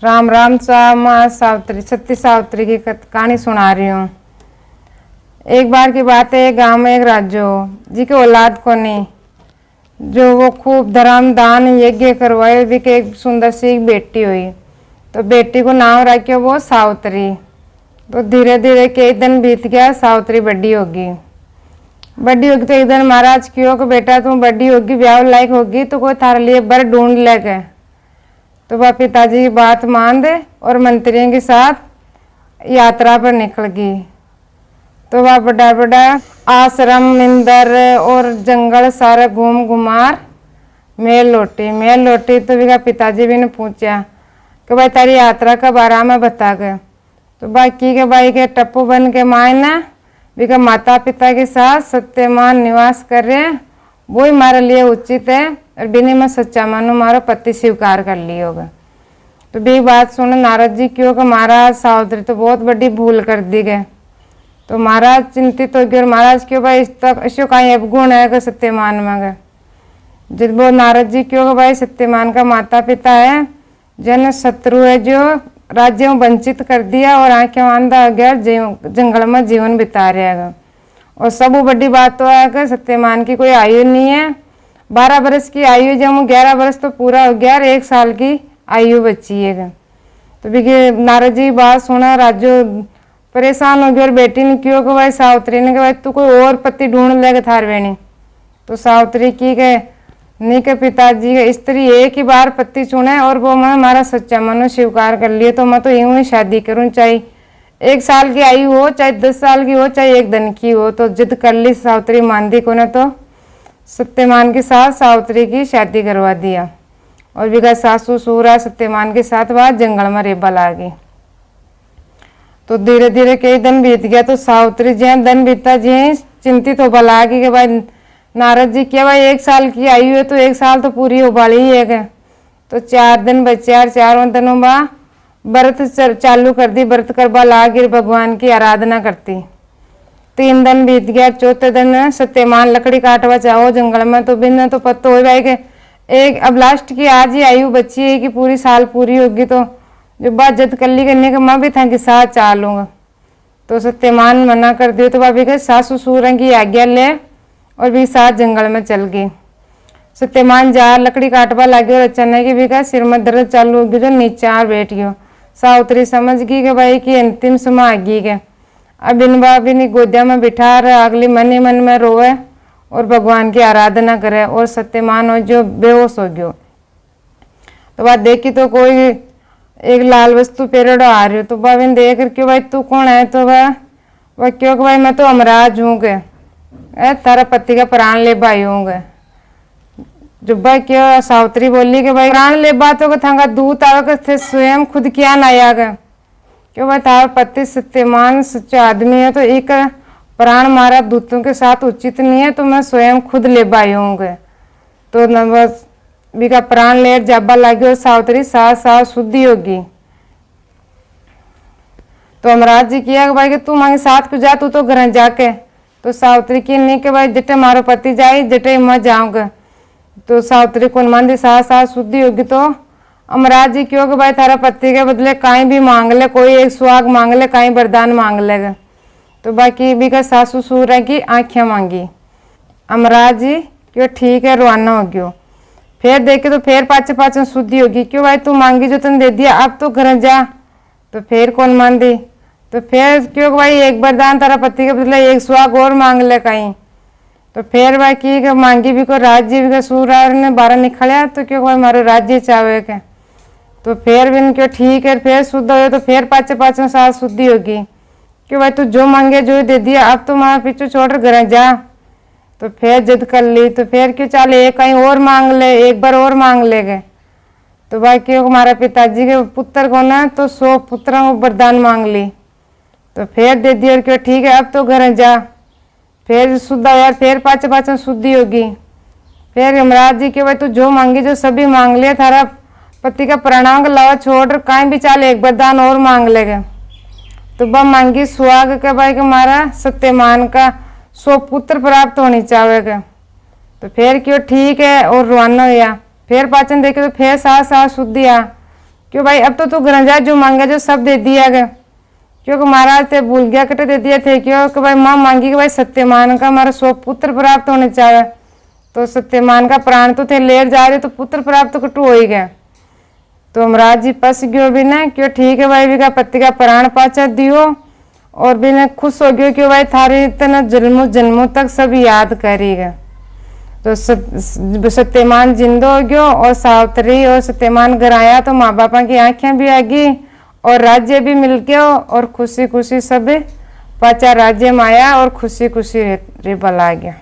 राम राम सा माँ सावित्री सती सावित्री की कहानी सुना रही हूँ। एक बार की बात है, गांव में एक राजू जी की औलाद को नहीं, जो वो खूब धर्म दान यज्ञ करवाए भी के एक सुंदर सी एक बेटी हुई। तो बेटी को नाम रखा वो सावित्री। तो धीरे धीरे कई दिन बीत गया, सावित्री बड़ी होगी। तो एक दिन महाराज क्यों कि बेटा तुम बड़ी होगी, ब्याह लायक होगी तो कोई थारे लिए बर ढूंढ लेगा। तो वह पिताजी की बात मान दे और मंत्रियों के साथ यात्रा पर निकल गई। तो वह बड़ा बड़ा आश्रम मंदिर और जंगल सारा घूम घुमार मेल लौटी। तो विका पिताजी भी ने पूछा कि भाई तारी यात्रा का बारे में बता गए। तो बाकी के भाई के टप्पू बन के मायना विका माता पिता के साथ सत्यमान निवास कर रहे हैं, वो ही हमारे लिए उचित है और बिना में सच्चा मानो मारो पति स्वीकार कर ली होगा। तो भी बात सुन नारद जी क्यों कि महाराज सावित्री तो बहुत बड़ी भूल कर दी गए। तो महाराज चिंतित हो गए और महाराज क्यों भाई इस तक ऐसे कहीं अवगुण है कि सत्यमान में गए। जब वो नारद जी क्यों कि भाई सत्यमान का माता पिता है, जन शत्रु है जो राज्य में वंचित कर दिया और आंखें अंधा हो गया, जंगल में जीवन बिता रहा है। और सब बड़ी बात तो है कि सत्यमान की कोई आयु नहीं है, 12 वर्ष की आयु, जब 11 वर्ष तो पूरा हो गया और 1 साल की आयु बची है। तो भी नारद जी बात सुना, राजू परेशान हो गया और बेटी ने क्यों कि भाई सावित्री ने कि भाई तू कोई और पति ढूंढ लेगा थार वेणी। तो सावित्री की के नहीं के पिताजी के स्त्री एक ही बार पति चुने और वो मैं हमारा सच्चा मनो स्वीकार कर लिए, तो मैं तो यूं ही शादी करूँ, चाहे 1 साल की आयु हो, चाहे 10 साल की हो, चाहे 1 दिन की हो। तो जिद कर ली सावित्री, मान दी को ना। तो सत्यमान के साथ सावित्री की शादी करवा दिया और विका सासू सूरा सत्यमान के साथ वह जंगल में रेबा ला गई। तो धीरे धीरे कई दिन बीत गया। तो सावित्री जी दिन बीता जी चिंतित हो बला कि भाई नारद जी क्या भाई 1 साल की आयु है तो 1 साल तो पूरी हो बाली ही है। तो 4 दिन बचे और 4 दिनों बाद व्रत चालू कर दी, व्रत करवा लागी भगवान की आराधना करती। 3 दिन बीत गया, 4थे दिन सत्यमान लकड़ी काटवा चाहो जंगल में। तो बिन तो पत्तो हो जाए कि एक अब लास्ट की आज ही आयु बची है कि पूरी साल पूरी होगी। तो जो बात जद कल्ली करने का मैं भी था कि साथ चालूंगा। तो सत्यमान मना कर दियो। तो भाभी के सास ससुर की आज्ञा ले और भी साथ जंगल में चल गई। सत्यमान जा लकड़ी काटवा लगे और अचानक ही भी का सिर में दर्द चालू हो गई, जो नीचा बैठ गयो। सावित्री समझ गई कि भाई की अंतिम समय आ गई के अब इन भाभी ने गोदिया में बिठा रहा, अगली मन ही मन में रोए और भगवान की आराधना करे। और सत्यमान हो जो बेहोश हो गयो। तो वह देखी तो कोई एक लाल वस्तु पेरेडो आ रही हो। तो भाभी ने देख क्यों भाई तू कौन है। तो वह क्यों कि भाई मैं तो अमराज हूँ के तारा पति का प्राण ले भाई होंगे। जो भाई क्यों सावित्री बोली कि भाई प्राण ले बातों का थांगा दूत आवे थे स्वयं खुद क्या न आया गए। क्यों भाई तारा पति सत्यमान सच्चा आदमी है, तो एक प्राण मारा दूतों के साथ उचित नहीं है, तो मैं स्वयं खुद ले भाई होंगे। तो न बस बिका प्राण ले जाबा लगी और सावित्री साथ शुद्धि होगी। तो अमराज जी किया भाई कि तू मांगे साथ क्यों जा, तू तो घर जाके। तो सावित्री की नहीं कि भाई जटे मारो पति जाए जटे मैं जाऊंगा। तो सावित्री को मान दी साथ शुद्धि होगी। तो अमराज जी क्यों कि भाई थारा पति के बदले कहीं भी मांग ले, कोई एक सुहाग मांग ले, कहीं वरदान मांग लेगा। तो बाकी भी का सासू सूरा की आंखें मांगी। अमराज जी क्यों ठीक है, रवाना हो गयो। फिर देखे तो फिर पाचे शुद्धि होगी। क्यों भाई तू मांगी जो तुमने दे दिया, अब तो घर जा। तो फिर कौन मान दी। तो फिर क्यों भाई एक वरदान तारा पति के बदले एक सुहाग और मांग ले कहीं। तो फिर भाई की मांगी भी को राज्य भी का सूरा ने 12 निकलिया। तो क्यों भाई मारो राज्य चाहे के। तो फिर भी क्यों ठीक है, फिर शुद्ध हो। तो फिर पाचे साल शुद्धि होगी। क्यों भाई तू जो मांगे जो दे दिया, अब तो माँ पीछे छोड़ घर जा। तो फिर जिद कर ली। तो फिर क्यों चले एक कहीं और मांग ले, एक बार और मांग ले गए। तो भाई क्यों हमारा पिताजी के पुत्र को ना तो 100 पुत्रों को वरदान मांग ली। तो फिर दे दिया और क्यों ठीक है, अब तो घर जा। फिर शुद्ध यार फिर पाचे शुद्धि होगी। फिर यमराज जी के भाई तू जो मांगी जो सभी मांग लिया, थारा पति का प्रणाम लावा छोड़ कहीं भी चाले एक वरदान और मांग लेगा। तो वह मांगी सुहाग के भाई के हमारा सत्यमान का 100 पुत्र प्राप्त होनी चाहेगा। तो फिर क्यों ठीक है और रवाना हुआ। फिर पाचन देखे तो फिर साथ शुद्धि आ। क्यों भाई अब तो तू गरंजा जो मांगा जो सब दे दिया गया, क्योंकि महाराज ते भूल गया कटे दे दिए थे, क्यों कि भाई माँ मांगी कि भाई सत्यमान का हमारा 100 पुत्र प्राप्त होने चाहिए, तो सत्यमान का प्राण तो थे लेर जा रहे, तो पुत्र प्राप्त तो कटू हो ही गया। तो महाराज जी पस गयो भी ना, क्यों ठीक है भाई भी पति का प्राण पाचा दियो, और भी ने खुश हो गयो क्यों भाई थारे इतना जन्मों जन्मों तक सब याद करेगा। तो सत्यमान जिंदो हो गयो, और सावित्री और सत्यमान घर आया तो माँ बापा की आंखें भी आ गई और राज्य भी मिल गया, और खुशी खुशी सब पाचा राज्य में आया और खुशी खुशी रे बला गया।